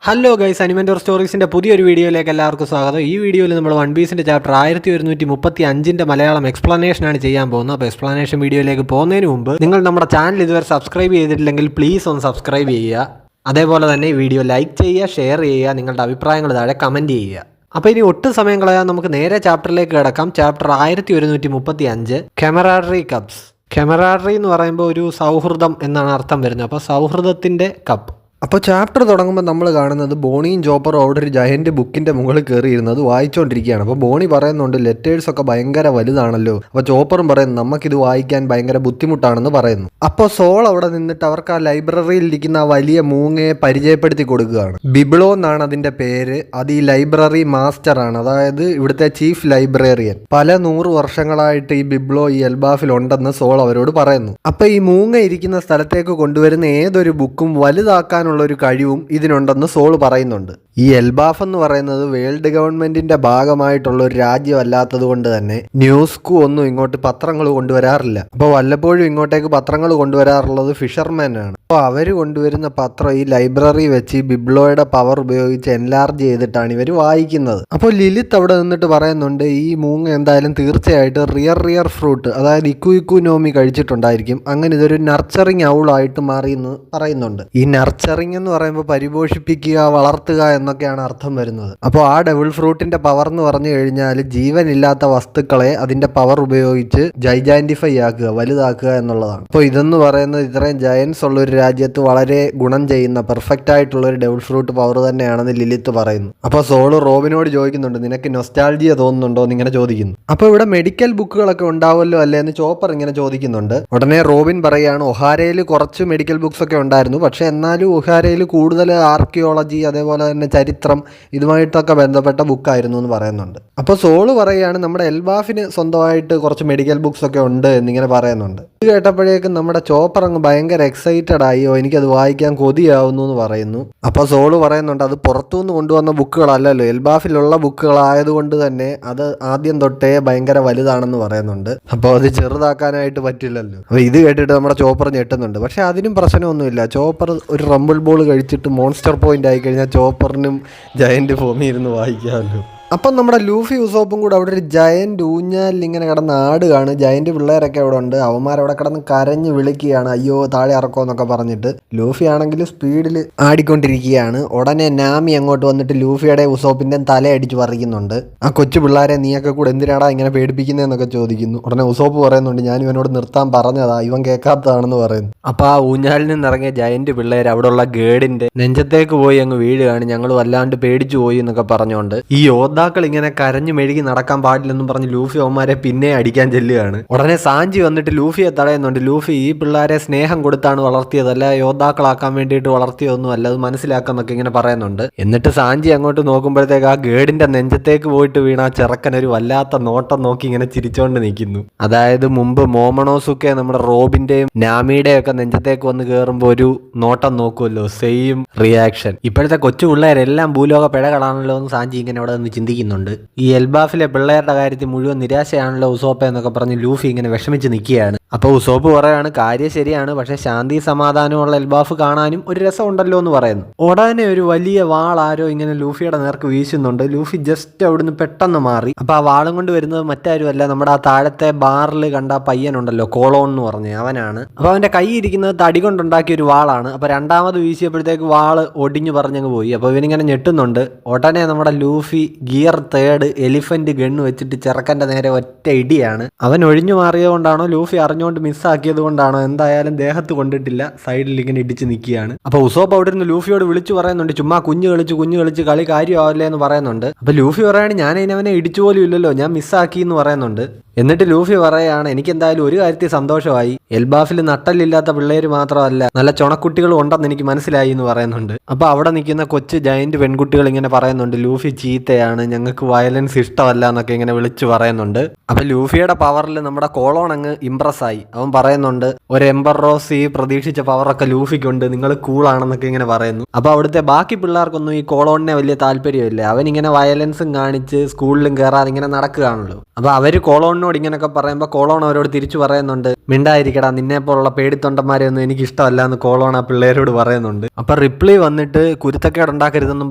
Hello guys, അനിമെൻ്റർ സ്റ്റോറീസിൻ്റെ പുതിയൊരു വീഡിയോയിലേക്ക് എല്ലാവർക്കും സ്വാഗതം. ഈ വീഡിയോയിൽ നമ്മൾ വൺ പീസിൻ്റെ ചാപ്റ്റർ 1135 മലയാളം എക്സ്പ്ലനേഷനാണ് ചെയ്യാൻ പോകുന്നത്. അപ്പോൾ എക്സ്പ്ലനേഷൻ വീഡിയോയിലേക്ക് പോകുന്നതിന് മുമ്പ് നിങ്ങൾ നമ്മുടെ ചാനൽ ഇതുവരെ സബ്സ്ക്രൈബ് ചെയ്തിട്ടില്ലെങ്കിൽ പ്ലീസ് ഒന്ന് സബ്സ്ക്രൈബ് ചെയ്യുക. അതേപോലെ തന്നെ ഈ വീഡിയോ ലൈക്ക് ചെയ്യുക, ഷെയർ ചെയ്യുക, നിങ്ങളുടെ അഭിപ്രായങ്ങൾ താഴെ കമൻറ്റ് ചെയ്യുക. അപ്പോൾ ഇനി ഒട്ടും സമയം കളയാൻ നമുക്ക് നേരെ ചാപ്റ്ററിലേക്ക് കിടക്കാം. Chapter 1135 കെമറാഡറി cups. കെമറാഡറി എന്ന് പറയുമ്പോൾ ഒരു സൗഹൃദം എന്നാണ് അർത്ഥം വരുന്നത്. അപ്പോൾ സൗഹൃദത്തിൻ്റെ കപ്പ്. അപ്പോൾ ചാപ്റ്റർ തുടങ്ങുമ്പോൾ നമ്മൾ കാണുന്നത് ബോണിയും ചോപ്പറും അവിടെ ഒരു ജയൻറ്റ് ബുക്കിൻ്റെ മുകളിൽ കയറിയിരുന്നത് വായിച്ചുകൊണ്ടിരിക്കുകയാണ്. അപ്പോൾ ബോണി പറയുന്നുണ്ട് ലെറ്റേഴ്സൊക്കെ ഭയങ്കര വലുതാണല്ലോ. അപ്പോൾ ചോപ്പറും പറയുന്നു നമുക്കിത് വായിക്കാൻ ഭയങ്കര ബുദ്ധിമുട്ടാണെന്ന് പറയുന്നു. അപ്പോൾ സോൾ അവിടെ നിന്നിട്ട് അവർക്ക് ആ ലൈബ്രറിയിൽ ഇരിക്കുന്ന ആ വലിയ മൂങ്ങയെ പരിചയപ്പെടുത്തി കൊടുക്കുകയാണ്. ബിബ്ലോ എന്നാണ് അതിൻ്റെ പേര്. അത് ഈ ലൈബ്രറി മാസ്റ്ററാണ്, അതായത് ഇവിടുത്തെ ചീഫ് ലൈബ്രറിയൻ. പല 100 വർഷങ്ങളായിട്ട് ഈ ബിബ്ലോ ഈ എൽബാഫിൽ ഉണ്ടെന്ന് സോൾ അവരോട് പറയുന്നു. അപ്പോൾ ഈ മൂങ്ങ ഇരിക്കുന്ന സ്ഥലത്തേക്ക് കൊണ്ടുവരുന്ന ഏതൊരു ബുക്കും വലുതാക്കാൻ ഒരു കഴിവും ഇതിനുണ്ടെന്ന് സോൾ പറയുന്നുണ്ട്. ഈ എൽബാഫ് എന്ന് പറയുന്നത് വേൾഡ് ഗവൺമെന്റിന്റെ ഭാഗമായിട്ടുള്ള ഒരു രാജ്യമല്ലാത്തത് കൊണ്ട് തന്നെ ന്യൂസ്കു ഒന്നും ഇങ്ങോട്ട് പത്രങ്ങൾ കൊണ്ടുവരാറില്ല. അപ്പോൾ വല്ലപ്പോഴും ഇങ്ങോട്ടേക്ക് പത്രങ്ങൾ കൊണ്ടുവരാറുള്ളത് ഫിഷർമാൻ ആണ്. അപ്പോൾ അവർ കൊണ്ടുവരുന്ന പത്രം ഈ ലൈബ്രറി വെച്ച് ബിബ്ലോയുടെ പവർ ഉപയോഗിച്ച് എൻലാർജ് ചെയ്തിട്ടാണ് ഇവർ വായിക്കുന്നത്. അപ്പോൾ ലിലിത്ത് അവിടെ നിന്നിട്ട് പറയുന്നുണ്ട് ഈ മൂങ്ങ എന്തായാലും തീർച്ചയായിട്ടും റിയർ ഫ്രൂട്ട്, അതായത് ഇക്കു നോമി കഴിച്ചിട്ടുണ്ടായിരിക്കും. അങ്ങനെ ഇതൊരു നർച്ചറിങ് ഔളായിട്ട് മാറി എന്ന് പറയുന്നുണ്ട്. ഈ നർച്ചറിങ് എന്ന് പറയുമ്പോൾ പരിപോഷിപ്പിക്കുക, വളർത്തുക എന്നൊക്കെയാണ് അർത്ഥം വരുന്നത്. അപ്പോൾ ആ ഡബിൾ ഫ്രൂട്ടിന്റെ പവർ എന്ന് പറഞ്ഞു കഴിഞ്ഞാൽ ജീവനില്ലാത്ത വസ്തുക്കളെ അതിന്റെ പവർ ഉപയോഗിച്ച് ജൈജാന്റിഫൈ ആക്കുക, വലുതാക്കുക എന്നുള്ളതാണ്. അപ്പോൾ ഇതെന്ന് പറയുന്നത് ഇത്രയും ജയൻസ് ഉള്ള ഒരു രാജ്യത്ത് വളരെ ഗുണം ചെയ്യുന്ന പെർഫെക്റ്റ് ആയിട്ടുള്ള ഒരു ഡബിൾ ഫ്രൂട്ട് പവർ തന്നെയാണെന്ന് ലിലിത്ത് പറയുന്നു. അപ്പോൾ സോള് റോബിനോട് ചോദിക്കുന്നുണ്ട് നിനക്ക് നൊസ്റ്റാൾജിയ തോന്നുന്നുണ്ടോ എന്ന് ഇങ്ങനെ ചോദിക്കുന്നു. അപ്പോൾ ഇവിടെ മെഡിക്കൽ ബുക്കുകളൊക്കെ ഉണ്ടാവുമല്ലോ അല്ലേ എന്ന് ചോപ്പർ ഇങ്ങനെ ചോദിക്കുന്നുണ്ട്. ഉടനെ റോബിൻ പറയുകയാണ് ഒഹാരയിൽ കുറച്ച് മെഡിക്കൽ ബുക്സ് ഒക്കെ ഉണ്ടായിരുന്നു, പക്ഷെ എന്നാലും ഒഹാരയിൽ കൂടുതൽ ആർക്കിയോളജി അതേപോലെ തന്നെ ചരിത്രം ഇതുമായിട്ടൊക്കെ ബന്ധപ്പെട്ട ബുക്കായിരുന്നു എന്ന് പറയുന്നുണ്ട്. അപ്പോൾ സോള് പറയുകയാണ് നമ്മുടെ എൽബാഫിന് സ്വന്തമായിട്ട് കുറച്ച് മെഡിക്കൽ ബുക്സ് ഒക്കെ ഉണ്ട് എന്നിങ്ങനെ പറയുന്നുണ്ട്. ഇത് കേട്ടപ്പോഴേക്കും നമ്മുടെ ചോപ്പർ അങ്ങ് ഭയങ്കര എക്സൈറ്റഡ് ആയോ, എനിക്കത് വായിക്കാൻ കൊതിയാവുന്നു എന്ന് പറയുന്നു. അപ്പോൾ സോള് പറയുന്നുണ്ട് അത് പുറത്തുനിന്ന് കൊണ്ടുവന്ന ബുക്കുകളല്ലല്ലോ, എൽബാഫിലുള്ള ബുക്കുകളായതുകൊണ്ട് തന്നെ അത് ആദ്യം തൊട്ടേ ഭയങ്കര വലുതാണെന്ന് പറയുന്നുണ്ട്. അപ്പോൾ അത് ചെറുതാക്കാനായിട്ട് പറ്റില്ലല്ലോ. അപ്പോൾ ഇത് കേട്ടിട്ട് നമ്മുടെ ചോപ്പർ ഞെട്ടുന്നുണ്ട്. പക്ഷെ അതിനും പ്രശ്നമൊന്നുമില്ല. ചോപ്പർ ഒരു റംബിൾ ബോൾ കഴിച്ചിട്ട് മോൺസ്റ്റർ പോയിന്റ് ആയി കഴിഞ്ഞാൽ ചോപ്പറിനും ജയന്റ് ഫോമിൽ ഇരുന്ന് വായിക്കാമല്ലോ. അപ്പം നമ്മുടെ ലൂഫി ഉസോപ്പും കൂടെ അവിടെ ഒരു ജയന്റ് ഊഞ്ഞാലിൽ ഇങ്ങനെ കിടന്ന് ആടുകയാണ്. ജയന്റ് പിള്ളേരൊക്കെ അവിടെ ഉണ്ട്. അവന്മാരവിടെ കിടന്ന് കരഞ്ഞ് വിളിക്കുകയാണ് അയ്യോ താഴെ ഇറക്കോ എന്നൊക്കെ പറഞ്ഞിട്ട്. ലൂഫി ആണെങ്കിൽ സ്പീഡിൽ ആടിക്കൊണ്ടിരിക്കുകയാണ്. ഉടനെ നാമി അങ്ങോട്ട് വന്നിട്ട് ലൂഫിയുടെ ഉസോപ്പിന്റെ തലയടിച്ച് പറിക്കുന്നുണ്ട്. ആ കൊച്ചു പിള്ളേരെ നീയൊക്കെ കൂടെ എന്തിനാടാ ഇങ്ങനെ പേടിപ്പിക്കുന്നതെന്നൊക്കെ ചോദിക്കുന്നു. ഉടനെ ഉസോപ്പ് പറയുന്നുണ്ട് ഞാൻ ഇവനോട് നിർത്താൻ പറഞ്ഞതാ, ഇവൻ കേൾക്കാത്തതാണെന്ന് പറയുന്നു. അപ്പോൾ ആ ഊഞ്ഞാലിൽ നിന്നിറങ്ങിയ ജയന്റ് പിള്ളേർ അവിടെ ഉള്ള ഗേഡിന്റെ നെഞ്ചത്തേക്ക് പോയി അങ്ങ് വീഴുകയാണ്. ഞങ്ങൾ വല്ലാണ്ട് പേടിച്ചു പോയി എന്നൊക്കെ പറഞ്ഞുകൊണ്ട് ഈ യോദ്ധാക്കൾ ഇങ്ങനെ കരഞ്ഞു മെഴുകി നടക്കാൻ പാടില്ലെന്നും പറഞ്ഞ് ലൂഫി അവന്മാരെ പിന്നെ അടിക്കാൻ ചെല്ലുകയാണ്. ഉടനെ സാഞ്ചി വന്നിട്ട് ലൂഫിയെ തടയുന്നുണ്ട്. ലൂഫി ഈ പിള്ളേരെ സ്നേഹം കൊടുത്താണ് വളർത്തിയതല്ല, യോദ്ധാക്കളാക്കാൻ വേണ്ടിയിട്ട് വളർത്തിയതൊന്നും അല്ല, അത് മനസ്സിലാക്കാന്നൊക്കെ ഇങ്ങനെ പറയുന്നുണ്ട്. എന്നിട്ട് സാഞ്ചി അങ്ങോട്ട് നോക്കുമ്പോഴത്തേക്ക് ആ ഗേഡിന്റെ നെഞ്ചത്തേക്ക് പോയിട്ട് വീണ ആ ചെറുക്കൻ ഒരു വല്ലാത്ത നോട്ടം നോക്കി ഇങ്ങനെ ചിരിച്ചോണ്ട് നിൽക്കുന്നു. അതായത് മുമ്പ് മോമണോസുക്കെ നമ്മുടെ റോബിന്റെയും നാമിയുടെയും ഒക്കെ നെഞ്ചത്തേക്ക് വന്ന് കയറുമ്പോൾ ഒരു നോട്ടം നോക്കുമല്ലോ, സെയിം റിയാക്ഷൻ. ഇപ്പോഴത്തെ കൊച്ചു പിള്ളേരെല്ലാം ഭൂലോക പിഴകളാണല്ലോ എന്ന് സാഞ്ചി ഇങ്ങനെ അവിടെ നിന്ന് ചിന്തിക്കുന്നുണ്ട്. ഈ എൽബാഫിലെ പിള്ളേരുടെ കാര്യത്തിൽ മുഴുവൻ നിരാശയാണല്ലോ ഉസോപ്പ എന്നൊക്കെ പറഞ്ഞ് ലൂഫി ഇങ്ങനെ വിഷമിച്ച് നിൽക്കുകയാണ്. അപ്പോൾ ഉസോപ്പ് പറയാണ് കാര്യം ശരിയാണ്, പക്ഷെ ശാന്തി സമാധാനമുള്ള എൽബാഫ് കാണാനും ഒരു രസമുണ്ടല്ലോ എന്ന് പറയുന്നു. ഉടനെ ഒരു വലിയ വാൾ ആരോ ഇങ്ങനെ ലൂഫിയുടെ നേർക്ക് വീശുന്നുണ്ട്. ലൂഫി ജസ്റ്റ് അവിടുന്ന് പെട്ടെന്ന് മാറി. അപ്പോൾ ആ വാളും കൊണ്ട് വരുന്നത് മറ്റാരുമല്ല, നമ്മുടെ ആ താഴത്തെ ബാറിൽ കണ്ട ആ പയ്യനുണ്ടല്ലോ കോളോൺ എന്ന് പറഞ്ഞ് അവനാണ്. അപ്പോൾ അവൻ്റെ കൈ ഇരിക്കുന്നത് തടി കൊണ്ടുണ്ടാക്കിയ ഒരു വാളാണ്. അപ്പോൾ രണ്ടാമത് വീശിയപ്പോഴത്തേക്ക് വാള് ഒടിഞ്ഞു പറഞ്ഞങ്ങ് പോയി. അപ്പോൾ ഇവനിങ്ങനെ ഞെട്ടുന്നുണ്ട്. ഉടനെ നമ്മുടെ ലൂഫി ഗിയർ 3 എലിഫന്റ് ഗണ്ണ് വെച്ചിട്ട് ചെറുക്കൻ്റെ നേരെ ഒറ്റ ഇടിയാണ്. അവൻ ഒഴിഞ്ഞു മാറിയത് കൊണ്ടാണോ ലൂഫി അറിഞ്ഞുകൊണ്ട് മിസ്സാക്കിയത് കൊണ്ടാണോ എന്തായാലും ദേഹത്ത് കൊണ്ടിട്ടില്ല, സൈഡിൽ ഇങ്ങനെ ഇടിച്ച് നിൽക്കുകയാണ്. അപ്പോൾ ഉസോപ്പ് അവിടെ നിന്ന് ലൂഫിയോട് വിളിച്ചു പറയുന്നുണ്ട് ചുമ്മാ കുഞ്ഞു കളിച്ച് കളി കാര്യമാവില്ലേ എന്ന് പറയുന്നുണ്ട്. അപ്പോൾ ലൂഫി പറയാണ് ഞാൻ അതിനവനെ ഇടിച്ചു പോലും ഇല്ലല്ലോ, ഞാൻ മിസ്സാക്കി എന്ന് പറയുന്നുണ്ട്. എന്നിട്ട് ലൂഫി പറയുകയാണ് എനിക്കെന്തായാലും ഒരു കാര്യത്തിൽ സന്തോഷമായി, എൽബാഫിൽ നട്ടലില്ലാത്ത പിള്ളേര് മാത്രമല്ല നല്ല ചുണക്കുട്ടികളും ഉണ്ടെന്ന് എനിക്ക് മനസ്സിലായി എന്ന് പറയുന്നുണ്ട്. അപ്പോൾ അവിടെ നിൽക്കുന്ന കൊച്ചു ജയന്റ് പെൺകുട്ടികൾ ഇങ്ങനെ പറയുന്നുണ്ട് ലൂഫി ചീത്തയാണ്, ഞങ്ങൾക്ക് വയലൻസ് ഇഷ്ടമല്ല എന്നൊക്കെ ഇങ്ങനെ വിളിച്ചു പറയുന്നുണ്ട്. അപ്പോൾ ലൂഫിയുടെ പവറിൽ നമ്മുടെ കോളോൺ അങ്ങ് ഇംപ്രസ് ഉഷാറായി. അവൻ പറയുന്നുണ്ട് ഒരു എംബർ റോസ് ഈ പ്രതീക്ഷിച്ച പവറൊക്കെ ലൂഫിക്കുണ്ട്, നിങ്ങൾ കൂളാണെന്നൊക്കെ ഇങ്ങനെ പറയുന്നു. അപ്പോൾ അവിടുത്തെ ബാക്കി പിള്ളേർക്കൊന്നും ഈ കോളോണിനെ വലിയ താല്പര്യമില്ല. അവനിങ്ങനെ വയലൻസും കാണിച്ച് സ്കൂളിലും കയറാതെ ഇങ്ങനെ നടക്കുകയാണല്ലോ. അപ്പോൾ അവർ കോളോണിനോട് ഇങ്ങനെയൊക്കെ പറയുമ്പോൾ കോളോൺ അവരോട് തിരിച്ചു പറയുന്നുണ്ട്, മിണ്ടായിരിക്കടാ, നിന്നെ പോലുള്ള പേടിത്തൊണ്ടന്മാരെ ഒന്നും എനിക്ക് ഇഷ്ടമല്ല എന്ന് കോളോൺ ആ പിള്ളേരോട് പറയുന്നുണ്ട്. അപ്പോൾ റിപ്ലൈ വന്നിട്ട് കുരുത്തക്കേട് ഉണ്ടാക്കരുതെന്നും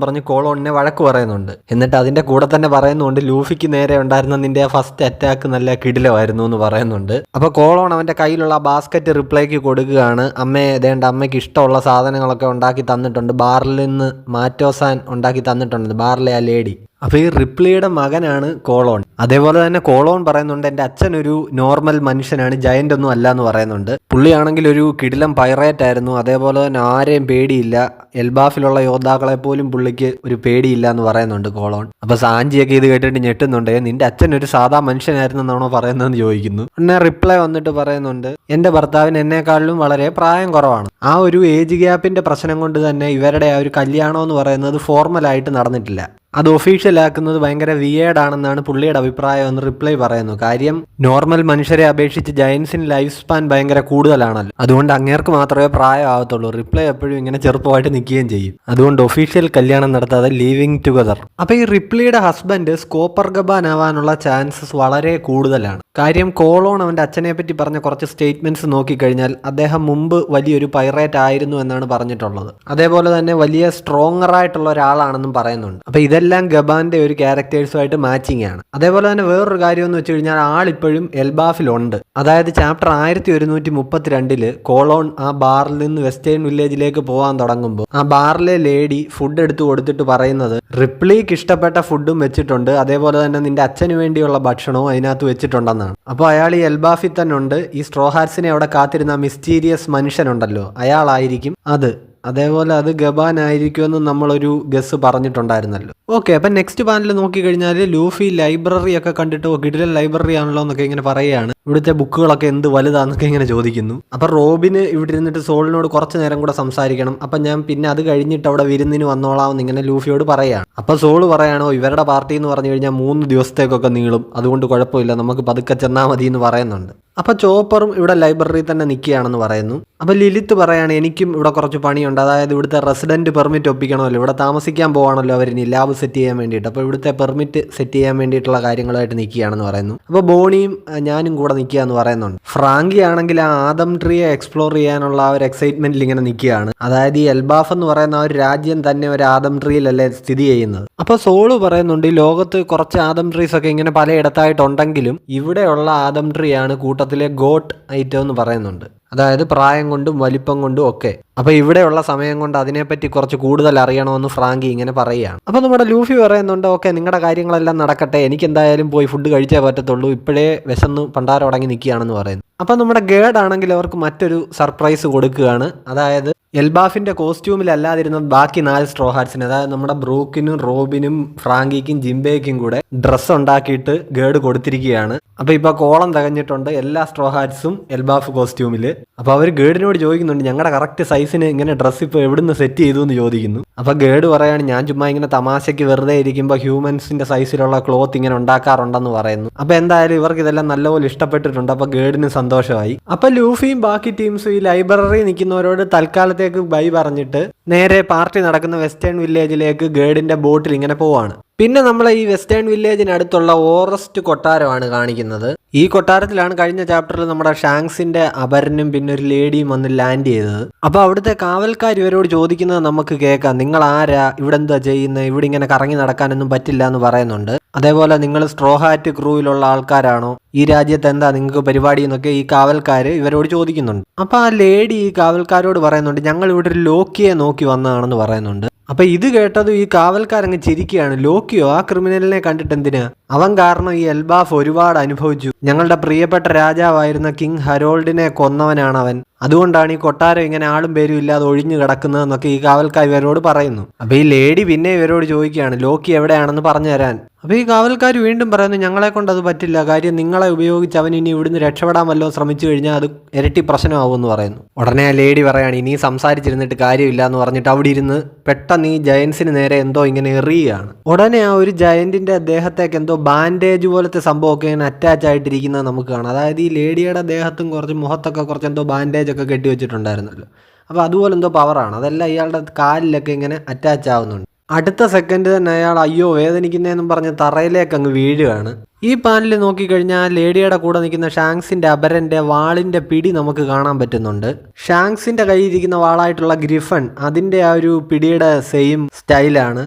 പറഞ്ഞ് കോളോണിനെ വഴക്ക് പറയുന്നുണ്ട്. എന്നിട്ട് അതിന്റെ കൂടെ തന്നെ പറയുന്നുണ്ട് ലൂഫിക്ക് നേരെ ഉണ്ടായിരുന്ന നിന്റെ ഫസ്റ്റ് അറ്റാക്ക് നല്ല കിടിലമായിരുന്നു എന്ന് പറയുന്നുണ്ട്. അപ്പോൾ കോളോൺ അവന്റെ കയ്യിലുള്ള ബാസ്ക്കറ്റ് റിപ്ലൈക്ക് കൊടുക്കുകയാണ്. അമ്മയ്ക്ക് ഇഷ്ടമുള്ള സാധനങ്ങളൊക്കെ ഉണ്ടാക്കി തന്നിട്ടുണ്ട്, ബാറിൽ നിന്ന് മാറ്റോസാൻ ഉണ്ടാക്കി തന്നിട്ടുണ്ട്, ബാറിലെ ആ ലേഡി. അപ്പോൾ ഈ റിപ്ലിയുടെ മകനാണ് കോളോൺ. അതേപോലെ തന്നെ കോളോൺ പറയുന്നുണ്ട് എൻ്റെ അച്ഛൻ ഒരു നോർമൽ മനുഷ്യനാണ്, ജയന്റ് ഒന്നും അല്ല എന്ന് പറയുന്നുണ്ട്. പുള്ളിയാണെങ്കിൽ ഒരു കിടിലം പൈറേറ്റ് ആയിരുന്നു, അതേപോലെ തന്നെ ആരെയും പേടിയില്ല, എൽബാഫിലുള്ള യോദ്ധാക്കളെ പോലും പുള്ളിക്ക് ഒരു പേടിയില്ല എന്ന് പറയുന്നുണ്ട് കോളോൺ. അപ്പോൾ സാഞ്ചിയൊക്കെ ഇത് കേട്ടിട്ട് ഞെട്ടുന്നുണ്ട്, നിന്റെ അച്ഛൻ ഒരു സാധാ മനുഷ്യനായിരുന്നു എന്നാണോ പറയുന്നതെന്ന് ചോദിക്കുന്നു. പിന്നെ റിപ്ലൈ വന്നിട്ട് പറയുന്നുണ്ട് എൻ്റെ ഭർത്താവിന് എന്നെക്കാളിലും വളരെ പ്രായം കുറവാണ്. ആ ഒരു ഏജ് ഗ്യാപ്പിന്റെ പ്രശ്നം കൊണ്ട് തന്നെ ഇവരുടെ ആ ഒരു കല്യാണം എന്ന് പറയുന്നത് ഫോർമലായിട്ട് നടന്നിട്ടില്ല. അത് ഒഫീഷ്യലാക്കുന്നത് ഭയങ്കര വിയേഡാണെന്നാണ് പുള്ളിയുടെ അഭിപ്രായം എന്ന് റിപ്ലൈ പറയുന്നു. കാര്യം നോർമൽ മനുഷ്യരെ അപേക്ഷിച്ച് ജയൻസിന് ലൈഫ് സ്പാൻ ഭയങ്കര കൂടുതലാണല്ലോ, അതുകൊണ്ട് അങ്ങേർക്ക് മാത്രമേ പ്രായമാകത്തുള്ളൂ. റിപ്ലൈ എപ്പോഴും ഇങ്ങനെ ചെറുപ്പമായിട്ട് നിൽക്കുകയും ചെയ്യും. അതുകൊണ്ട് ഒഫീഷ്യൽ കല്യാണം നടത്താതെ ലീവിങ് ടുഗദർ. അപ്പോൾ ഈ റിപ്ലിയുടെ ഹസ്ബൻഡ് സ്കോപ്പർ ഗബാൻ ആവാനുള്ള ചാൻസസ് വളരെ കൂടുതലാണ്. കാര്യം കോളോൺ അവൻ്റെ അച്ഛനെ പറ്റി പറഞ്ഞ കുറച്ച് സ്റ്റേറ്റ്മെന്റ്സ് നോക്കിക്കഴിഞ്ഞാൽ അദ്ദേഹം മുമ്പ് വലിയൊരു പൈറേറ്റ് ആയിരുന്നു എന്നാണ് പറഞ്ഞിട്ടുള്ളത്. അതേപോലെ തന്നെ വലിയ സ്ട്രോങ്ങർ ആയിട്ടുള്ള ഒരാളാണെന്നും പറയുന്നുണ്ട്. അപ്പോൾ ഇതെല്ലാം ഗബാന്റെ ഒരു ക്യാരക്ടേഴ്സുമായിട്ട് മാച്ചിങ് ആണ്. അതേപോലെ തന്നെ വേറൊരു കാര്യം എന്ന് വെച്ച് കഴിഞ്ഞാൽ ആളിപ്പോഴും എൽബാഫിലുണ്ട്. അതായത് ചാപ്റ്റർ 1132 കോളോൺ ആ ബാറിൽ നിന്ന് വെസ്റ്റേൺ വില്ലേജിലേക്ക് പോകാൻ തുടങ്ങുമ്പോൾ ആ ബാറിലെ ലേഡി ഫുഡ് എടുത്തു കൊടുത്തിട്ട് പറയുന്നത് റിപ്ലിക്ക് ഇഷ്ടപ്പെട്ട ഫുഡും വെച്ചിട്ടുണ്ട്, അതേപോലെ തന്നെ നിന്റെ അച്ഛന് വേണ്ടിയുള്ള ഭക്ഷണവും അതിനകത്ത് വെച്ചിട്ടുണ്ടെന്നാണ്. അപ്പോൾ അയാൾ ഈ എൽബാഫിൽ തന്നെ ഉണ്ട്. ഈ സ്ട്രോ ഹാറ്റ്സിനെ അവിടെ കാത്തിരുന്ന മിസ്റ്റീരിയസ് മനുഷ്യനുണ്ടല്ലോ, അയാളായിരിക്കും അത്. അതേപോലെ അത് ഗബാൻ ആയിരിക്കുമെന്ന് നമ്മളൊരു ഗസ് പറഞ്ഞിട്ടുണ്ടായിരുന്നല്ലോ. ഓക്കെ, അപ്പം നെക്സ്റ്റ് പാനൽ നോക്കിക്കഴിഞ്ഞാൽ ലൂഫി ലൈബ്രറി ഒക്കെ കണ്ടിട്ട് കിടിലൻ ലൈബ്രറി ആണല്ലോ എന്നൊക്കെ ഇങ്ങനെ പറയുകയാണ്. ഇവിടുത്തെ ബുക്കുകളൊക്കെ എന്ത് വലുതാന്നൊക്കെ ഇങ്ങനെ ചോദിക്കുന്നു. അപ്പം റോബിന് ഇവിടെ ഇരുന്നിട്ട് സോളിനോട് കുറച്ച് നേരം കൂടെ സംസാരിക്കണം, അപ്പം ഞാൻ പിന്നെ അത് കഴിഞ്ഞിട്ട് അവിടെ വിരുന്നിന് വന്നോളാം എന്നിങ്ങനെ ലൂഫിയോട് പറയുകയാണ്. അപ്പം സോള് പറയാണോ ഇവരുടെ പാർട്ടി എന്ന് പറഞ്ഞു കഴിഞ്ഞാൽ 3 ദിവസത്തേക്കൊക്കെ നീളും, അതുകൊണ്ട് കുഴപ്പമില്ല, നമുക്ക് പതുക്കെ ചെന്നാൽ മതി എന്ന് പറയുന്നുണ്ട്. അപ്പം ചോപ്പറും ഇവിടെ ലൈബ്രറിയിൽ തന്നെ നിൽക്കുകയാണെന്ന് പറയുന്നു. അപ്പം ലിലിത്ത് പറയാണ് എനിക്കും ഇവിടെ കുറച്ച് പണിയുണ്ട്, അതായത് ഇവിടുത്തെ റെസിഡൻറ്റ് പെർമിറ്റ് ഒപ്പിക്കണമല്ലോ, ഇവിടെ താമസിക്കാൻ പോവാണല്ലോ അവരിനി ലാബ് സെറ്റ് ചെയ്യാൻ വേണ്ടിയിട്ട്. അപ്പോൾ ഇവിടുത്തെ പെർമിറ്റ് സെറ്റ് ചെയ്യാൻ വേണ്ടിയിട്ടുള്ള കാര്യങ്ങളായിട്ട് നിൽക്കുകയാണെന്ന് പറയുന്നു. അപ്പോൾ ബോണിയും ഞാനും കൂടെ നിൽക്കുക എന്ന് പറയുന്നുണ്ട്. ഫ്രാങ്കി ആണെങ്കിൽ ആ ആദം ട്രീയെ എക്സ്പ്ലോർ ചെയ്യാനുള്ള ആ ഒരു എക്സൈറ്റ്മെന്റിൽ ഇങ്ങനെ നിൽക്കുകയാണ്. അതായത് ഈ എൽബാഫ് എന്ന് പറയുന്ന ആ ഒരു രാജ്യം തന്നെ ഒരു ആദം ട്രീയിലല്ലേ സ്ഥിതി ചെയ്യുന്നത്. അപ്പോൾ സോള് പറയുന്നുണ്ട് ഈ ലോകത്ത് കുറച്ച് ആദം ട്രീസ് ഒക്കെ ഇങ്ങനെ പലയിടത്തായിട്ടുണ്ടെങ്കിലും ഇവിടെയുള്ള ആദം ട്രീ ആണ് കൂട്ടത്തിലെ ഗോട്ട് ഐറ്റം എന്ന് പറയുന്നുണ്ട്. അതായത് പ്രായം കൊണ്ടും വലിപ്പം കൊണ്ടും ഒക്കെ. അപ്പോൾ ഇവിടെയുള്ള സമയം കൊണ്ട് അതിനെപ്പറ്റി കുറച്ച് കൂടുതൽ അറിയണമെന്ന് ഫ്രാങ്കി ഇങ്ങനെ പറയുകയാണ്. അപ്പോൾ നമ്മുടെ ലൂഫി പറയുന്നുണ്ട് ഓക്കെ നിങ്ങളുടെ കാര്യങ്ങളെല്ലാം നടക്കട്ടെ, എനിക്ക് എന്തായാലും പോയി ഫുഡ് കഴിച്ചേ പറ്റത്തുള്ളൂ, ഇപ്പോഴേ വിശന്ന് പണ്ടാരം അടങ്ങി നിൽക്കുകയാണെന്ന് പറയുന്നു. അപ്പോൾ നമ്മുടെ ഗേഡ് ആണെങ്കിൽ അവർക്ക് മറ്റൊരു സർപ്രൈസ് കൊടുക്കുകയാണ്. അതായത് എൽബാഫിന്റെ കോസ്റ്റ്യൂമിലല്ലാതിരുന്ന ബാക്കി 4 സ്ട്രോ ഹാറ്റ്സിന്, അതായത് നമ്മുടെ ബ്രൂക്കിനും റോബിനും ഫ്രാങ്കിക്കും ജിംബേക്കും കൂടെ ഡ്രസ്സ് ഉണ്ടാക്കിയിട്ട് ഗേഡ് കൊടുത്തിരിക്കുകയാണ്. അപ്പോൾ ഇപ്പോൾ കോളം തികഞ്ഞിട്ടുണ്ട്, എല്ലാ സ്ട്രോ ഹാറ്റ്സും എൽബാഫ് കോസ്റ്റ്യൂമിൽ. അപ്പോൾ അവർ ഗേഡിനോട് ചോദിക്കുന്നുണ്ട് ഞങ്ങളുടെ കറക്റ്റ് സൈസിന് ഇങ്ങനെ ഡ്രസ്സ് ഇപ്പോൾ എവിടുന്ന് സെറ്റ് ചെയ്തു എന്ന് ചോദിക്കുന്നു. അപ്പോൾ ഗേഡ് പറയാണ് ഞാൻ ചുമ്മാ ഇങ്ങനെ തമാശയ്ക്ക് വെറുതെ ഇരിക്കുമ്പോൾ ഹ്യൂമൻസിന്റെ സൈസിലുള്ള ക്ലോത്ത് ഇങ്ങനെ ഉണ്ടാക്കാറുണ്ടെന്ന് പറയുന്നു. അപ്പോൾ എന്തായാലും ഇവർക്ക് ഇതെല്ലാം നല്ലപോലെ ഇഷ്ടപ്പെട്ടിട്ടുണ്ട്. അപ്പോൾ ഗേഡിന് സന്തോഷമായി. അപ്പോൾ ലൂഫിയും ബാക്കി ടീംസും ഈ ലൈബ്രറി നിൽക്കുന്നവരോട് തൽക്കാലത്തേക്ക് ബൈ പറഞ്ഞിട്ട് നേരെ പാർട്ടി നടക്കുന്ന വെസ്റ്റേൺ വില്ലേജിലേക്ക് ഗേഡിന്റെ ബോട്ടിൽ ഇങ്ങനെ പോവാണ്. പിന്നെ നമ്മൾ ഈ വെസ്റ്റേൺ വില്ലേജിനടുത്തുള്ള ഓറസ്റ്റ് കൊട്ടാരമാണ് കാണിക്കുന്നത്. ഈ കൊട്ടാരത്തിലാണ് കഴിഞ്ഞ ചാപ്റ്ററിൽ നമ്മുടെ ഷാങ്സിന്റെ അപരനും പിന്നെ ഒരു ലേഡിയും വന്ന് ലാൻഡ് ചെയ്തത്. അപ്പോൾ അവിടുത്തെ കാവൽക്കാർ ഇവരോട് ചോദിക്കുന്നത് നമുക്ക് കേൾക്കാം, നിങ്ങൾ ആരാ, ഇവിടെ എന്താ ചെയ്യുന്നത്, ഇവിടെ ഇങ്ങനെ കറങ്ങി നടക്കാനൊന്നും പറ്റില്ല എന്ന് പറയുന്നുണ്ട്. അതേപോലെ നിങ്ങൾ സ്ട്രോ ഹാറ്റ് ക്രൂവിലുള്ള ആൾക്കാരാണോ, ഈ രാജ്യത്ത് എന്താ നിങ്ങൾക്ക് പരിപാടി എന്നൊക്കെ ഈ കാവൽക്കാർ ഇവരോട് ചോദിക്കുന്നുണ്ട്. അപ്പോൾ ആ ലേഡി ഈ കാവൽക്കാരോട് പറയുന്നുണ്ട് ഞങ്ങൾ ഇവിടെ ഒരു ലോക്കിയെ നോക്കി വന്നതാണെന്ന് പറയുന്നുണ്ട്. അപ്പൊ ഇത് കേട്ടതും ഈ കാവൽക്കാരങ്ങ് ചിരിക്കുകയാണ്. ലോക്കിയോ, ആ ക്രിമിനലിനെ കണ്ടിട്ട് എന്തിനാ, അവൻ കാരണം ഈ എൽബാഫ് ഒരുപാട് അനുഭവിച്ചു, ഞങ്ങളുടെ പ്രിയപ്പെട്ട രാജാവായിരുന്ന കിങ് ഹരോൾഡിനെ കൊന്നവനാണ് അവൻ, അതുകൊണ്ടാണ് ഈ കൊട്ടാരം ഇങ്ങനെ ആളും പേരും ഇല്ലാതെ ഒഴിഞ്ഞു കിടക്കുന്നതെന്നൊക്കെ ഈ കാവൽക്കാർ ഇവരോട് പറയുന്നു. അപ്പൊ ഈ ലേഡി പിന്നെ ഇവരോട് ചോദിക്കുകയാണ് ലോക്കി എവിടെയാണെന്ന് പറഞ്ഞു തരാൻ. അപ്പോൾ ഈ കാവൽക്കാർ വീണ്ടും പറയുന്നു ഞങ്ങളെ കൊണ്ട് അത് പറ്റില്ല, കാര്യം നിങ്ങളെ ഉപയോഗിച്ച് അവൻ ഇനി ഇവിടുന്ന് രക്ഷപ്പെടാൻ വല്ലതും ശ്രമിച്ചു കഴിഞ്ഞാൽ അത് ഇരട്ടി പ്രശ്നമാവുമെന്ന് പറയുന്നു. ഉടനെ ആ ലേഡി പറയാണ് ഇനി സംസാരിച്ചിരുന്നിട്ട് കാര്യമില്ല എന്ന് പറഞ്ഞിട്ട് അവിടെ ഇരുന്ന് പെട്ടെന്ന് ഈ ജയൻസിന് നേരെ എന്തോ ഇങ്ങനെ എറിയുകയാണ്. ഉടനെ ആ ഒരു ജയന്റിന്റെ ദേഹത്തേക്ക് എന്തോ ബാൻഡേജ് പോലത്തെ സംഭവമൊക്കെ ഇങ്ങനെ അറ്റാച്ച് ആയിട്ടിരിക്കുന്നത് നമുക്ക് കാണാം. അതായത് ഈ ലേഡിയുടെ ദേഹത്തും കുറച്ച് മുഖത്തൊക്കെ കുറച്ച് എന്തോ ബാൻഡേജ് ഒക്കെ കെട്ടി വെച്ചിട്ടുണ്ടായിരുന്നല്ലോ. അപ്പോൾ അതുപോലെ എന്തോ പവറാണ്, അതെല്ലാം ഇയാളുടെ കാലിലൊക്കെ ഇങ്ങനെ അറ്റാച്ച് ആവുന്നുണ്ട്. അടുത്ത സെക്കൻഡ് തന്നെ അയാൾ അയ്യോ വേദനിക്കുന്നതെന്നും പറഞ്ഞ് തറയിലേക്ക് അങ്ങ് വീഴുകയാണ്. ഈ പാനൽ നോക്കിക്കഴിഞ്ഞാൽ ലേഡിയുടെ കൂടെ നിൽക്കുന്ന ഷാങ്സിന്റെ അപരന്റെ വാളിന്റെ പിടി നമുക്ക് കാണാൻ പറ്റുന്നുണ്ട്. ഷാങ്സിന്റെ കയ്യിലിരിക്കുന്ന വാളായിട്ടുള്ള ഗ്രിഫൺ അതിന്റെ ആ ഒരു പിടിയുടെ സെയിം സ്റ്റൈലാണ്.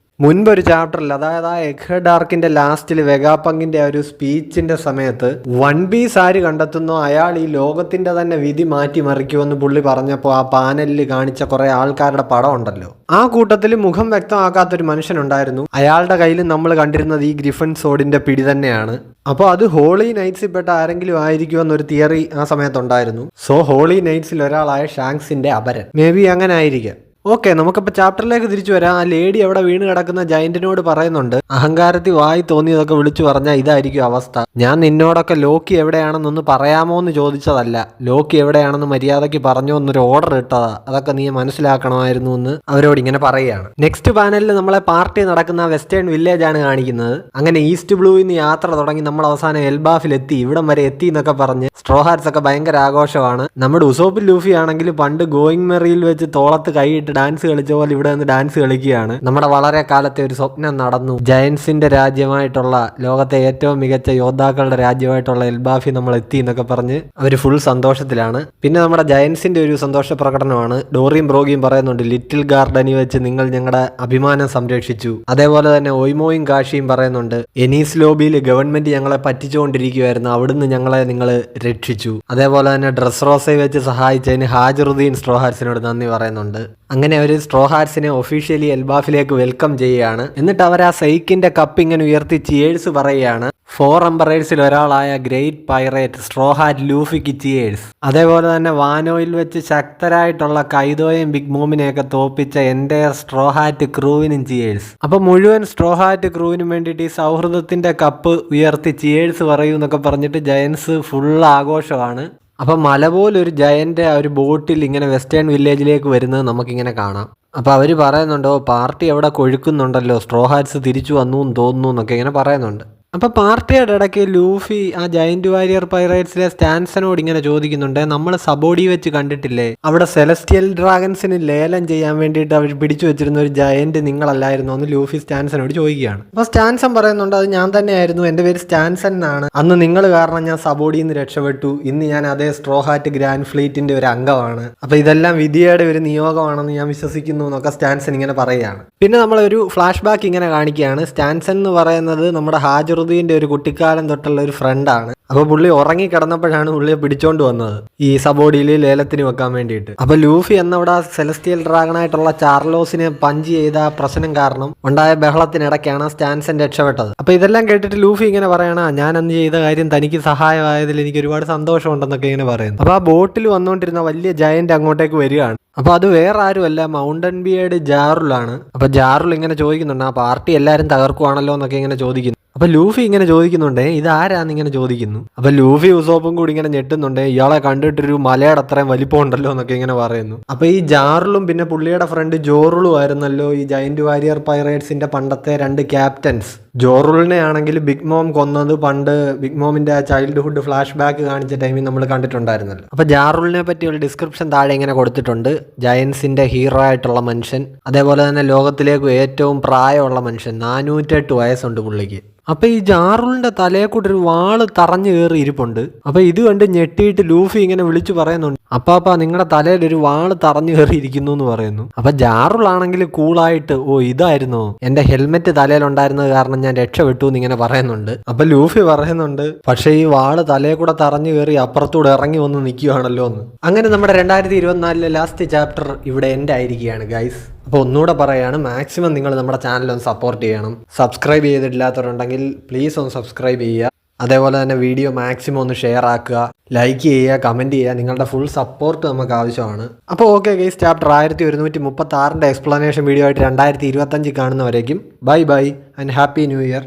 മുൻപൊരു ചാപ്റ്ററിൽ, അതായത് ആ എഗ് ഡാർക്കിന്റെ ലാസ്റ്റിൽ വെഗാപങ്കിന്റെ ആ ഒരു സ്പീച്ചിന്റെ സമയത്ത് വൺ പീസ് ആര് കണ്ടെത്തുന്നോ അയാൾ ഈ ലോകത്തിന്റെ തന്നെ വിധി മാറ്റിമറിക്കുമെന്ന് പുള്ളി പറഞ്ഞപ്പോൾ ആ പാനലിൽ കാണിച്ച കുറെ ആൾക്കാരുടെ പടം ഉണ്ടല്ലോ, ആ കൂട്ടത്തിൽ മുഖം വ്യക്തമാക്കാത്തൊരു മനുഷ്യനുണ്ടായിരുന്നു. അയാളുടെ കയ്യിൽ നമ്മൾ കണ്ടിരുന്നത് ഈ ഗ്രിഫൺ സോഡിന്റെ പിടി തന്നെയാണ്. അപ്പോൾ അത് ഹോളി നൈറ്റ്സിൽ പെട്ട ആരെങ്കിലും ആയിരിക്കുമെന്നൊരു തിയറി ആ സമയത്തുണ്ടായിരുന്നു. സോ ഹോളി നൈറ്റ്സിൽ ഒരാളായ ഷാങ്സിന്റെ അപരൻ മേ ബി അങ്ങനെ ആയിരിക്കാം. ഓക്കെ, നമുക്കിപ്പോൾ ചാപ്റ്ററിലേക്ക് തിരിച്ചു വരാം. ആ ലേഡി അവിടെ വീണ് കിടക്കുന്ന ജയന്റിനോട് പറയുന്നുണ്ട് അഹങ്കാരത്തിൽ വായി തോന്നിയതൊക്കെ വിളിച്ചു പറഞ്ഞാൽ ഇതായിരിക്കും അവസ്ഥ. ഞാൻ നിന്നോടൊക്കെ ലോക്കി എവിടെയാണെന്നൊന്ന് പറയാമോ എന്ന് ചോദിച്ചതല്ല, ലോക്കി എവിടെയാണെന്ന് മര്യാദയ്ക്ക് പറഞ്ഞോ എന്നൊരു ഓർഡർ ഇട്ടതാ, അതൊക്കെ നീ മനസ്സിലാക്കണമായിരുന്നു എന്ന് അവരോട് ഇങ്ങനെ പറയുകയാണ്. നെക്സ്റ്റ് പാനലിൽ നമ്മളെ പാർട്ടി നടക്കുന്ന വെസ്റ്റേൺ വില്ലേജ് ആണ് കാണിക്കുന്നത്. അങ്ങനെ ഈസ്റ്റ് ബ്ലൂവിൽ നിന്ന് യാത്ര തുടങ്ങി നമ്മൾ അവസാനം എൽബാഫിലെത്തി, ഇവിടം വരെ എത്തി എന്നൊക്കെ പറഞ്ഞ് സ്ട്രോ ഹാറ്റ്സ് ഒക്കെ ഭയങ്കര ആഘോഷമാണ്. നമ്മുടെ ഉസോപ്പ് ലൂഫി ആണെങ്കിൽ പണ്ട് ഗോയിങ് മെറിയിൽ വെച്ച് തോളത്ത് കൈയിട്ട് ഡാൻസ് കളിച്ച പോലെ ഇവിടെ നിന്ന് ഡാൻസ് കളിക്കുകയാണ്. നമ്മുടെ വളരെ കാലത്തെ ഒരു സ്വപ്നം നടന്നു. ജയൻസിന്റെ രാജ്യമായിട്ടുള്ള ലോകത്തെ ഏറ്റവും മികച്ച യോദ്ധാക്കളുടെ രാജ്യമായിട്ടുള്ള എൽബാഫി നമ്മൾ എത്തി എന്നൊക്കെ പറഞ്ഞ് അവർ ഫുൾ സന്തോഷത്തിലാണ്. പിന്നെ നമ്മുടെ ജയൻസിന്റെ ഒരു സന്തോഷ പ്രകടനമാണ്. ഡോറിയും ബ്രോഗിയും പറയുന്നുണ്ട് ലിറ്റിൽ ഗാർഡനിൽ വെച്ച് നിങ്ങൾ ഞങ്ങളുടെ അഭിമാനം സംരക്ഷിച്ചു. അതേപോലെ തന്നെ ഒയ്മോയും കാഷിയും പറയുന്നുണ്ട് എനീസ് ലോബിയിൽ ഗവൺമെന്റ് ഞങ്ങളെ പറ്റിച്ചുകൊണ്ടിരിക്കുകയായിരുന്നു, അവിടുന്ന് ഞങ്ങളെ നിങ്ങൾ രക്ഷിച്ചു. അതേപോലെ തന്നെ ഡ്രസ് റോസയെ വെച്ച് സഹായിച്ചതിന് ഹാജറുദ്ദീൻ സ്ട്രോ ഹാറ്റ്സിനോട് നന്ദി പറയുന്നുണ്ട്. അങ്ങനെ അവർ സ്ട്രോ ഹാറ്റ്സിനെ ഒഫീഷ്യലി എൽബാഫിലേക്ക് വെൽക്കം ചെയ്യുകയാണ്. എന്നിട്ട് അവർ ആ സൈക്കിന്റെ കപ്പ് ഇങ്ങനെ ഉയർത്തി ചിയേഴ്സ് പറയുകയാണ്. 4 എംപറേഴ്സിൽ ഒരാളായ ഗ്രേറ്റ് പൈറേറ്റ് സ്ട്രോ ഹാറ്റ് ലൂഫിക്ക് ചിയേഴ്സ്. അതേപോലെ തന്നെ വാനോയിൽ വെച്ച് ശക്തരായിട്ടുള്ള കൈതോയും ബിഗ് മോമിനെയൊക്കെ തോപ്പിച്ച എൻ്റെ സ്ട്രോ ഹാറ്റ് ക്രൂവിനും ചിയേഴ്സ്. അപ്പൊ മുഴുവൻ സ്ട്രോ ഹാറ്റ് ക്രൂവിനും വേണ്ടിയിട്ട് ഈ സൗഹൃദത്തിന്റെ കപ്പ് ഉയർത്തി ചിയേഴ്സ് പറയൂ എന്നൊക്കെ പറഞ്ഞിട്ട് ജയൻസ് ഫുൾ ആഘോഷമാണ്. അപ്പം മല പോലൊരു ജയന്റ് ആ ഒരു ബോട്ടിൽ ഇങ്ങനെ വെസ്റ്റേൺ വില്ലേജിലേക്ക് വരുന്നത് നമുക്കിങ്ങനെ കാണാം. അപ്പോൾ അവർ പറയുന്നുണ്ടോ പാർട്ടി അവിടെ കൊഴുക്കുന്നുണ്ടല്ലോ, സ്ട്രോ ഹാറ്റ്സ് തിരിച്ചു വന്നു എന്ന് തോന്നുന്നു എന്നൊക്കെ ഇങ്ങനെ പറയുന്നുണ്ട്. അപ്പോൾ പാർട്ടിയുടെ ഇടയ്ക്ക് ലൂഫി ആ ജയന്റ് വാരിയർ പൈറേറ്റ്സിലെ സ്റ്റാൻസനോട് ഇങ്ങനെ ചോദിക്കുന്നുണ്ട് നമ്മൾ സബോഡി വെച്ച് കണ്ടിട്ടില്ലേ, അവിടെ സെലസ്റ്റിയൽ ഡ്രാഗൺസിന് ലേലം ചെയ്യാൻ വേണ്ടിയിട്ട് അവർ പിടിച്ചു വെച്ചിരുന്ന ഒരു ജയന്റ് നിങ്ങളല്ലായിരുന്നു എന്ന് ലൂഫി സ്റ്റാൻസനോട് ചോദിക്കുകയാണ്. അപ്പോൾ സ്റ്റാൻസൺ പറയുന്നുണ്ട് അത് ഞാൻ തന്നെയായിരുന്നു, എൻ്റെ പേര് സ്റ്റാൻസൺ എന്നാണ്, അന്ന് നിങ്ങൾ കാരണം ഞാൻ സബോഡിയിൽ നിന്ന് രക്ഷപ്പെട്ടു, ഇന്ന് ഞാൻ അതേ സ്ട്രോ ഹാറ്റ് ഗ്രാൻഡ് ഫ്ലീറ്റിന്റെ ഒരു അംഗമാണ്, അപ്പോൾ ഇതെല്ലാം വിധിയുടെ ഒരു നിയോഗമാണെന്ന് ഞാൻ വിശ്വസിക്കുന്നു എന്നൊക്കെ സ്റ്റാൻസൺ ഇങ്ങനെ പറയുകയാണ്. പിന്നെ നമ്മളൊരു ഫ്ലാഷ് ബാക്ക് ഇങ്ങനെ കാണിക്കുകയാണ്. സ്റ്റാൻസൺ എന്ന് പറയുന്നത് നമ്മുടെ ഹാജറുദ്ദീന്റെ ഒരു കുട്ടിക്കാലം തൊട്ടുള്ള ഒരു ഫ്രണ്ടാണ്. അപ്പോൾ പുള്ളി ഉറങ്ങി കിടന്നപ്പോഴാണ് പുള്ളിയെ പിടിച്ചോണ്ട് വന്നത് ഈ സബോഡിയിൽ ലേലത്തിന് വെക്കാൻ വേണ്ടിയിട്ട്. അപ്പോൾ ലൂഫി എന്നവിടെ സെലസ്റ്റിയൽ ഡ്രാഗണായിട്ടുള്ള ചാർലോസിനെ പഞ്ച് ചെയ്ത പ്രശ്നം കാരണം ഉണ്ടായ ബഹളത്തിനിടയ്ക്കാണ് സ്റ്റാൻസൺ രക്ഷപ്പെട്ടത്. അപ്പോൾ ഇതെല്ലാം കേട്ടിട്ട് ലൂഫി ഇങ്ങനെ പറയണ ഞാൻ അന്ന് ചെയ്ത കാര്യം തനിക്ക് സഹായമായതിൽ എനിക്ക് ഒരുപാട് സന്തോഷമുണ്ടെന്നൊക്കെ ഇങ്ങനെ പറയുന്നു. അപ്പോൾ ആ ബോട്ടിൽ വന്നുകൊണ്ടിരുന്ന വലിയ ജയന്റ് അങ്ങോട്ടേക്ക് വരികയാണ്. അപ്പോൾ അത് വേറെ ആരുമല്ല മൗണ്ടൻ ബിയേഡ് ജാറുലാണ്. അപ്പോൾ ജാറുൽ ഇങ്ങനെ ചോദിക്കുന്നുണ്ട് ആ പാർട്ടി എല്ലാവരും തകർക്കുവാണല്ലോ എന്നൊക്കെ ഇങ്ങനെ ചോദിക്കുന്നു. അപ്പൊ ലൂഫി ഇങ്ങനെ ചോദിക്കുന്നുണ്ട് ഇതാരാന്ന് ഇങ്ങനെ ചോദിക്കുന്നു. അപ്പൊ ലൂഫി ഉസോപ്പും കൂടി ഇങ്ങനെ ഞെട്ടുന്നുണ്ട്, ഇയാളെ കണ്ടിട്ടൊരു മലയുടെ അത്രയും വലിപ്പം ഉണ്ടല്ലോ എന്നൊക്കെ ഇങ്ങനെ പറയുന്നു. അപ്പൊ ഈ ജാറിലും പിന്നെ പുള്ളിയുടെ ഫ്രണ്ട് ജോറുളും ആയിരുന്നല്ലോ ഈ ജയന്റ് വാരിയർ പൈറേറ്റ്സിന്റെ പണ്ടത്തെ 2 ക്യാപ്റ്റൻസ്. ജോറുളിനെ ആണെങ്കിൽ ബിഗ് മോം കൊന്നത് പണ്ട് ബിഗ് മോമിന്റെ ചൈൽഡ്ഹുഡ് ഫ്ലാഷ് ബാക്ക് കാണിച്ച ടൈമിൽ നമ്മൾ കണ്ടിട്ടുണ്ടായിരുന്നല്ലോ. അപ്പൊ ജാറുളിനെ പറ്റി ഒരു ഡിസ്ക്രിപ്ഷൻ താഴെ ഇങ്ങനെ കൊടുത്തിട്ടുണ്ട്. ജയൻസിന്റെ ഹീറോ ആയിട്ടുള്ള മനുഷ്യൻ, അതേപോലെ തന്നെ ലോകത്തിലേക്ക് ഏറ്റവും പ്രായമുള്ള മനുഷ്യൻ, 408 വയസ്സുണ്ട് പുള്ളിക്ക്. അപ്പൊ ഈ ജാറുളിന്റെ തലയെ കൂടെ ഒരു വാള് തറഞ്ഞു കയറി ഇരിപ്പുണ്ട്. അപ്പൊ ഇത് കണ്ട് ഞെട്ടിയിട്ട് ലൂഫി ഇങ്ങനെ വിളിച്ചു പറയുന്നുണ്ട് അപ്പാ നിങ്ങളുടെ തലയിൽ ഒരു വാള് തറഞ്ഞു കയറി ഇരിക്കുന്നു എന്ന് പറയുന്നു. അപ്പൊ ജാറുളാണെങ്കിൽ കൂളായിട്ട് ഓ ഇതായിരുന്നോ, എന്റെ ഹെൽമെറ്റ് തലയിലുണ്ടായിരുന്നത് കാരണം ഞാൻ രക്ഷപ്പെട്ടു എന്നിങ്ങനെ പറയുന്നുണ്ട്. അപ്പൊ ലൂഫി പറയുന്നുണ്ട് പക്ഷേ ഈ വാള് തലയെ കൂടെ തറഞ്ഞു കയറി അപ്പുറത്തൂടെ ഇറങ്ങി വന്ന് നിൽക്കുകയാണല്ലോ എന്ന്. അങ്ങനെ നമ്മുടെ 2024 ലാസ്റ്റ് ചാപ്റ്റർ ഇവിടെ എൻഡ് ആയിരിക്കുകയാണ് ഗൈസ്. അപ്പോൾ ഒന്നുകൂടെ പറയുകയാണ്, മാക്സിമം നിങ്ങൾ നമ്മുടെ ചാനലൊന്ന് സപ്പോർട്ട് ചെയ്യണം. സബ്സ്ക്രൈബ് ചെയ്തിട്ടില്ലാത്തവരുണ്ടെങ്കിൽ പ്ലീസ് ഒന്ന് സബ്സ്ക്രൈബ് ചെയ്യുക. അതേപോലെ തന്നെ വീഡിയോ മാക്സിമം ഒന്ന് ഷെയർ ആക്കുക, ലൈക്ക് ചെയ്യുക, കമൻറ്റ് ചെയ്യുക. നിങ്ങളുടെ ഫുൾ സപ്പോർട്ട് നമുക്ക് ആവശ്യമാണ്. അപ്പോൾ okay guys, chapter 1136 explanation video ആയിട്ട് 2025 കാണുന്നവരേക്കും bye bye and happy new year.